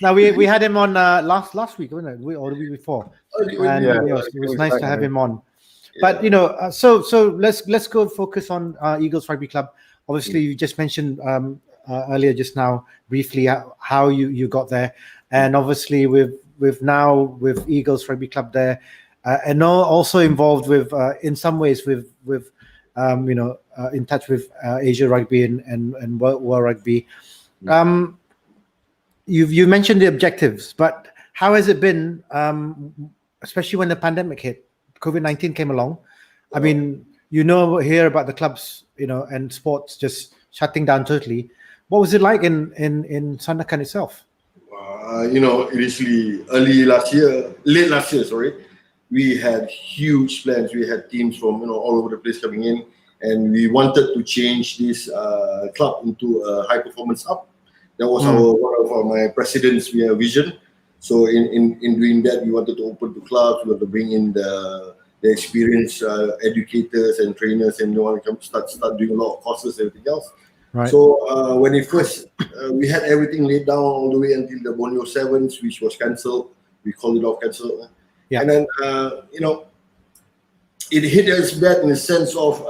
Now we had him on last week, wasn't it? Or the week before. And it was nice to have him on. But so let's go focus on Eagles Rugby Club. Obviously, you just mentioned earlier just now briefly how you got there, and obviously with Eagles Rugby Club there, and also involved with in some ways with in touch with Asia Rugby and World Rugby. You mentioned the objectives, but how has it been, especially when the pandemic hit, COVID-19 came along? I mean, hear about the clubs, and sports just shutting down totally. What was it like in Sandakan itself? Initially, late last year, we had huge plans. We had teams from all over the place coming in, and we wanted to change this club into a high performance hub. That was one of my president's vision. So in doing that, we wanted to open the clubs. We wanted to bring in the experienced educators and trainers, and we want to start doing a lot of courses and everything else. Right. So when it first, we had everything laid down all the way until the Borneo Sevens, which was cancelled. We called it off, cancelled. Yeah. And then it hit us bad in the sense of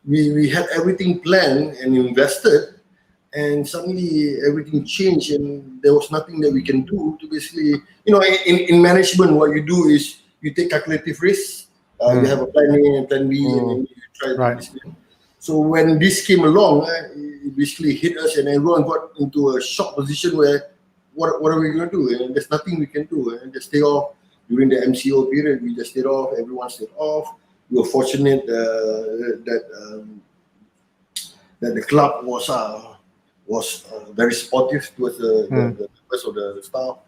we had everything planned and invested, and suddenly everything changed, and there was nothing that we can do to basically, in management, what you do is you take calculative risks. You have a plan A and plan B, and then you try to basically. So when this came along, it basically hit us, and everyone got into a shock position where, what are we going to do? And there's nothing we can do, and just stay off. During the MCO period, we just stayed off. Everyone stayed off. We were fortunate that the club was very supportive towards the rest of the staff.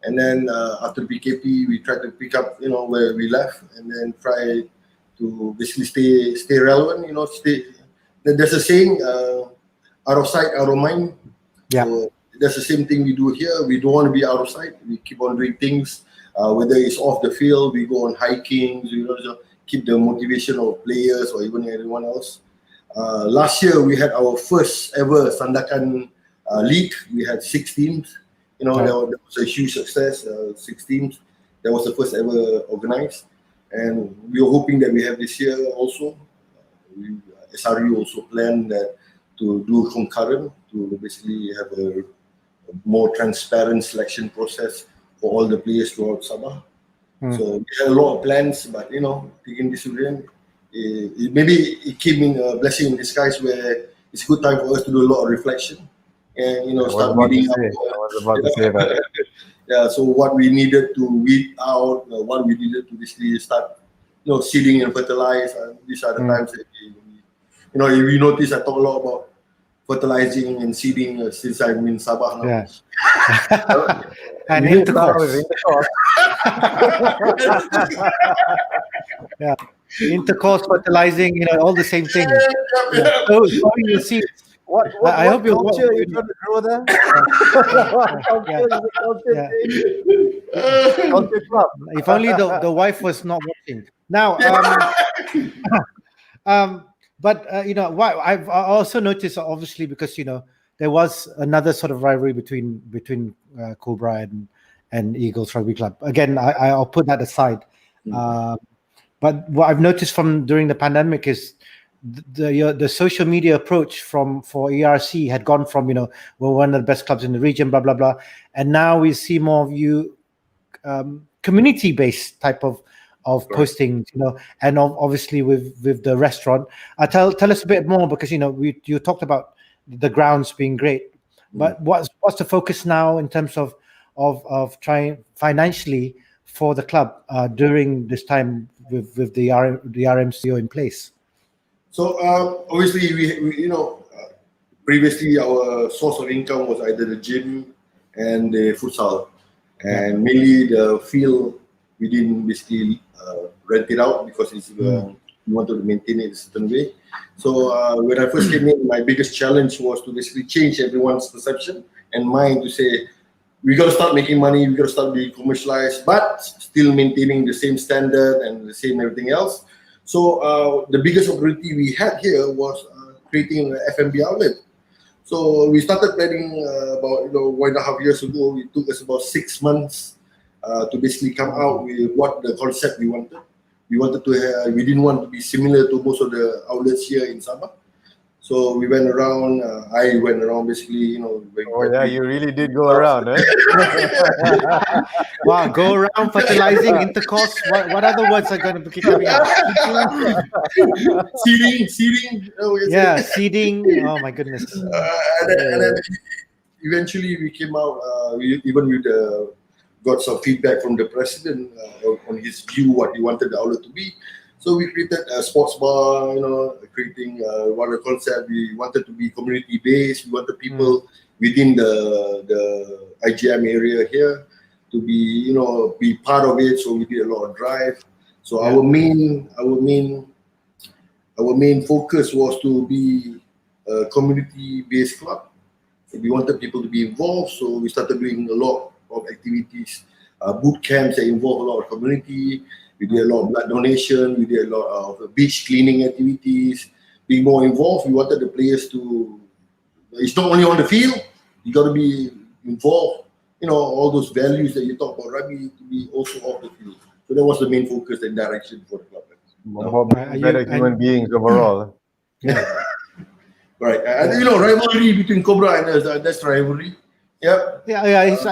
And then after PKP, we tried to pick up, where we left, and then try to basically stay relevant. There's a saying, out of sight, out of mind. Yeah. So that's the same thing we do here. We don't want to be out of sight. We keep on doing things. Whether it's off the field, we go on hiking, so keep the motivation of players or even anyone else. Last year, we had our first ever Sandakan league. We had 6 teams. That was a huge success, 6 teams. That was the first ever organized. and we are hoping that we have this year also. SRU also planned that to do concurrent to basically have a more transparent selection process for all the players throughout Sabah. So we had a lot of plans, but taking this decision, maybe it came in a blessing in disguise where it's a good time for us to do a lot of reflection and start weeding out. I was about to say that. Yeah, so what we needed to weed out, what we needed to basically start, seeding and fertilize. These are the times that if you notice, I talk a lot about fertilizing and seeding since I'm in Sabah now. Yeah. And intercourse. Yeah, intercourse, fertilizing, all the same thing. Yeah. So you see, I hope you're culture you're trying to grow there. Culture club. If only the wife was not watching. Now, but why I've also noticed, obviously, because there was another sort of rivalry between Cobra and Eagles Rugby Club. Again, I'll put that aside. But what I've noticed from during the pandemic is the social media approach for ERC had gone from we're one of the best clubs in the region, blah blah blah, and now we see more of you community based type of postings, and obviously with the restaurant. Tell us a bit more, because you talked about the grounds being great, but what's the focus now in terms of trying financially for the club during this time with the RMCO in place? So obviously we previously our source of income was either the gym and the futsal, and mainly the field we didn't basically rent it out because it's we wanted to maintain it a certain way. So when I first came in, my biggest challenge was to basically change everyone's perception and mind to say, we got to start making money, we got to start being commercialized, but still maintaining the same standard and the same everything else. So the biggest opportunity we had here was creating an F&B outlet. So we started planning about 1.5 years ago. It took us about 6 months to basically come out with what the concept we wanted. We wanted to have, we didn't want to be similar to most of the outlets here in Sabah. So we went around, I went around basically, You really did go around, eh? Wow, go around, fertilizing, intercourse. What other words are going to keep coming out? Seeding. Yeah, seeding. Oh my goodness. And then eventually we came out, even with got some feedback from the president on his view, what he wanted the outlet to be. So we created a sports bar, creating one concept. We wanted to be community based. We wanted people within the IGM area here to be part of it. So we did a lot of drive. So our main focus was to be a community based club. So we wanted people to be involved. So we started doing a lot of activities, boot camps that involve a lot of community. We did a lot of blood donation. We did a lot of beach cleaning activities. Being more involved, we wanted the players to. It's not only on the field. You got to be involved. All those values that you talk about rugby to be also off the field. So that was the main focus and direction for the club. Better human beings overall. Yeah. Right. And rivalry between Cobra and that's rivalry. Yeah. It's,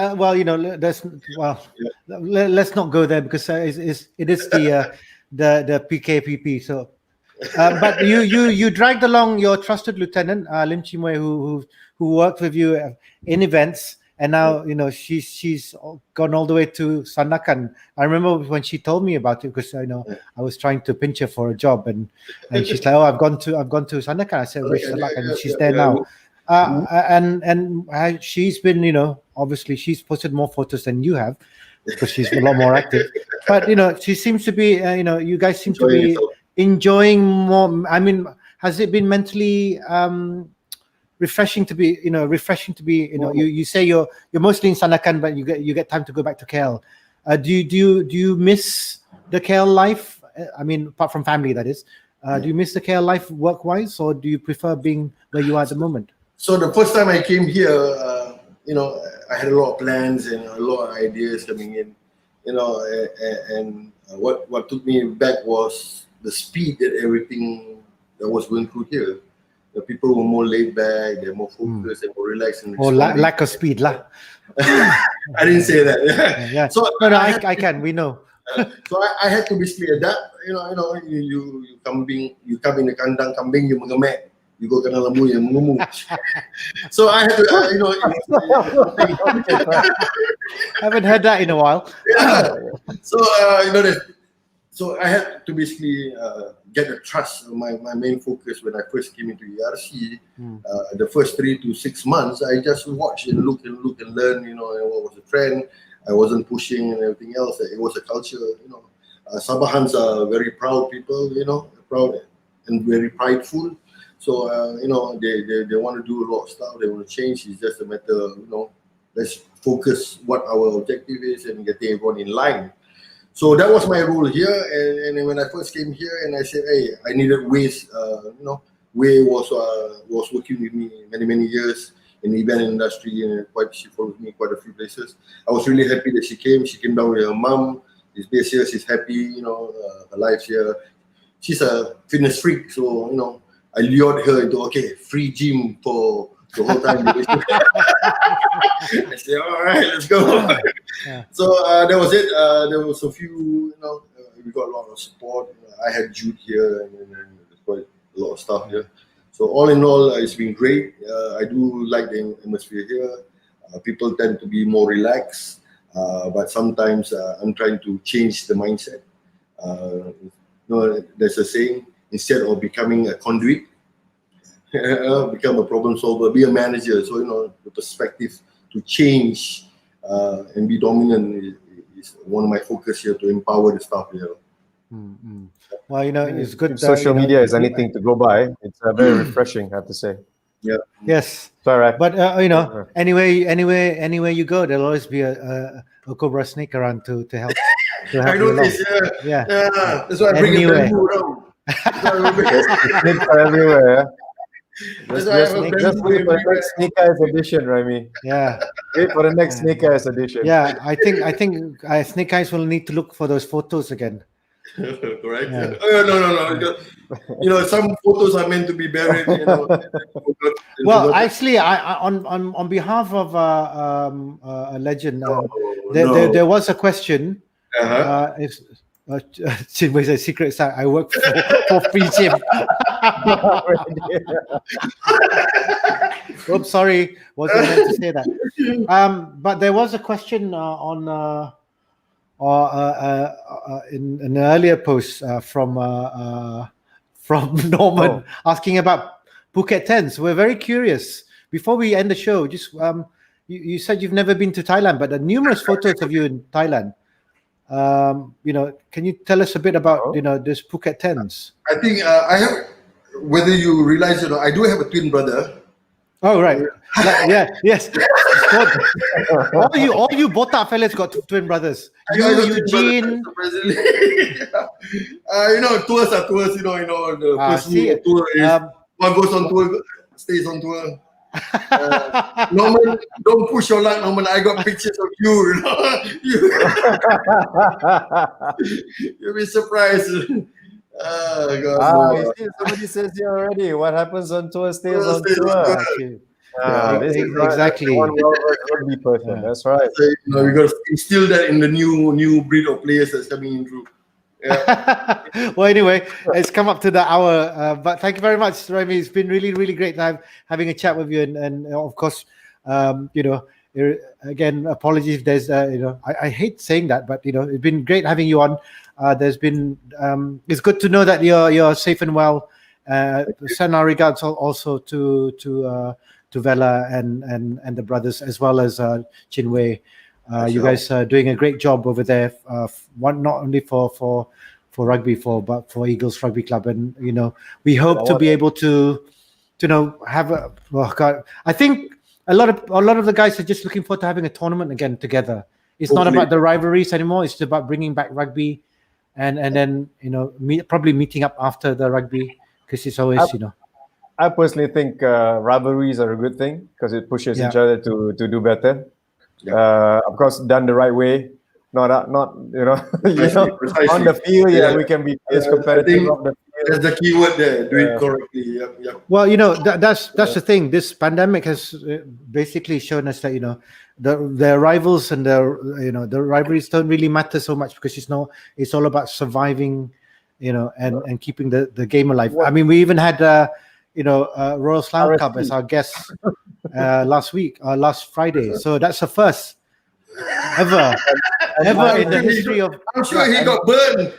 let's not go there because it is the PKPP. So, but you dragged along your trusted lieutenant Lim Chimwe, who worked with you in events, and now she's gone all the way to Sandakan. I remember when she told me about it because I was trying to pinch her for a job, and she's like, "Oh, I've gone to Sandakan." I said, "Wish her luck," and she's there now. And she's been, obviously she's posted more photos than you have because she's a lot more active. But she seems to be, you guys seem to be enjoying more. I mean, has it been mentally refreshing to be, you say you're mostly in Sandakan, but you get time to go back to KL. Do you miss the KL life? I mean, apart from family, that is. Do you miss the KL life work-wise, or do you prefer being where you are at the moment? So the first time I came here, I had a lot of plans and a lot of ideas coming in. you know, and what took me back was the speed that everything that was going through here. The people were more laid back, they're more focused, they're more relaxed. And or lack of speed, lah. I didn't say that. Yeah. So I can. We know. So I had to basically adapt. You come in the kandang kambing, you mengemek. You go kandang lembu, you mengumu. So I had to, Haven't heard that in a while. Yeah. So so I had to basically get the trust. My main focus when I first came into ERC, the first 3 to 6 months, I just watch and look and learn. What was the trend. I wasn't pushing and everything else. It was a culture. Sabahans are very proud people. Proud and very prideful. So they want to do a lot of stuff. They want to change. It's just a matter of let's focus what our objective is and getting everyone in line. So that was my role here, and when I first came here, and I said, hey, I needed Way's. Way was working with me many years in the event industry, and she followed me quite a few places. I was really happy that she came. She came down with her mom. She's based here. She's happy. Her life's here. She's a fitness freak, so I lured her into free gym for the whole time. I said, all right, let's go. Yeah. So that was it. There was a few, we got a lot of support. I had Jude here, and there's quite a lot of stuff here. So all in all, it's been great. I do like the atmosphere here. People tend to be more relaxed, but sometimes I'm trying to change the mindset. There's a saying, instead of becoming a conduit, become a problem solver, be a manager. So, the perspective to change and be dominant is one of my focus here, to empower the staff here. Mm-hmm. Well, it's good. Social media is anything to go by. It's very refreshing, I have to say. Yeah. Yes. It's all right. But anywhere you go, there'll always be a cobra snake around to help. I noticed. Yeah. That's why I bring a bamboo around. Snakes are everywhere. Just wait for the next Snake Eyes edition, Raimi. Yeah. Wait for the next Snake Eyes edition. Yeah, I think Snake Eyes will need to look for those photos again. Correct. Yeah. No. Some photos are meant to be buried. Well, actually, I on behalf of a legend, there was a question. If Chinwei's a secret side, I work for free gym. Oops, sorry, wasn't meant to say that. But there was a question in an earlier post from Norman asking about Phuket Tents. We're very curious. Before we end the show, just you said you've never been to Thailand, but there are numerous photos of you in Thailand. Can you tell us a bit about this Phuket Tents? I think I have. Whether you realize it or not, I do have a twin brother. Oh right, yes. all you botak fellas got twin brothers. Eugene. Tours are tours. The first tour is one goes on tour, stays on tour. Norman, don't push your luck, Norman. I got pictures of you. You'll be surprised. God, somebody says here already. What happens on tour stays on tour. This is exactly one rugby person. That's right. So, we got to instill that in the new breed of players that's coming in through. Yeah. Well, anyway, it's come up to the hour, but thank you very much, Raimi. It's been really, really great having a chat with you, and of course, again, apologies if there's, I hate saying that, but it's been great having you on. There's been, it's good to know that you're safe and well. Send our regards also to Vela and the brothers, as well as Chinwei. You guys are doing a great job over there. Not only for rugby, but for Eagles Rugby Club, and we hope to be able to have a. Oh God, I think a lot of the guys are just looking forward to having a tournament again together. It's not about the rivalries anymore. It's about bringing back rugby, and then probably meeting up after the rugby, because it's always I personally think rivalries are a good thing because it pushes each other to do better. Of course, done the right way. not you know, Precisely. on the field, we can be as competitive on the field. That's the key word there. Do it correctly. Yep. Well, that's the thing. This pandemic has basically shown us that the rivals and the rivalries don't really matter so much, because it's all about surviving, and keeping the game alive. I mean, we even had Royal Slam Cup as our guest last Friday. So that's a first ever in the history of. I'm sure he got burned.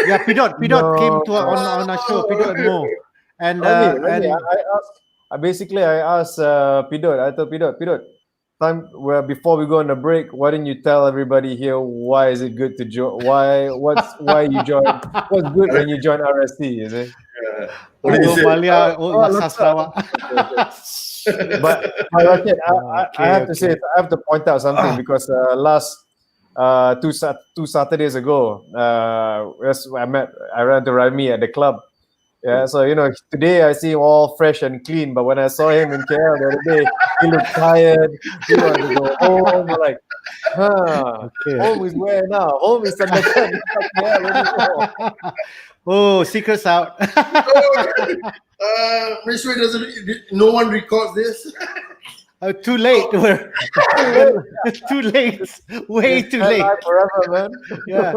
Yeah, Pidot came to on our show, Pidot and Mo, and I asked Pidot. I told Pidot, before we go on the break, why didn't you tell everybody here why is it good to join? Why you join? What's good when you join RSC? Is it? What did you say? But Rashid, I have to say, I have to point out something, because last two Saturdays ago, I ran into Raimi at the club. Yeah, so today I see him all fresh and clean, but when I saw him in KL the other day, he looked tired. He wanted to go home. I'm like, home is where now? Home is under Oh, secrets out. Make sure no one records this. Too late. Too late. Way too late. Forever, man. Yeah.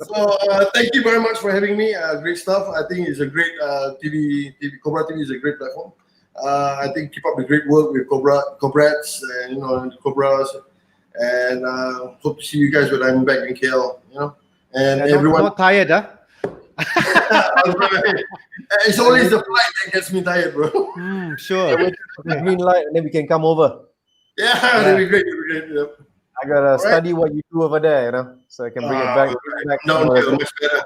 So thank you very much for having me. Great stuff. I think it's a great TV. Cobra TV is a great platform. I think keep up the great work with Cobrats and Cobras, and hope to see you guys when I'm back in KL. And everyone. Not tired, huh? It's always the flight that gets me tired, bro. Sure. Green light, and then we can come over. Yeah, that'd be great. Yep. I gotta study what you do over there, so I can bring it back. No, much better.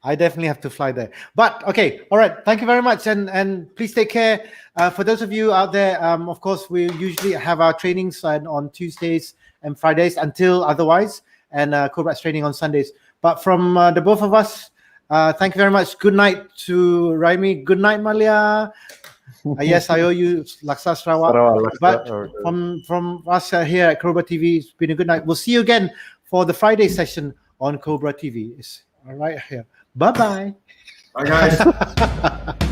I definitely have to fly there. But okay, all right. Thank you very much, and please take care. For those of you out there, of course, we usually have our trainings on Tuesdays and Fridays until otherwise, and Cobra's training on Sundays. But from the both of us, thank you very much. Good night to Raimi. Good night, Malia. Yes, I owe you Laksa Sarawak. But from us here at Cobra TV, it's been a good night. We'll see you again for the Friday session on Cobra TV. It's all right here. Bye-bye. Bye, guys.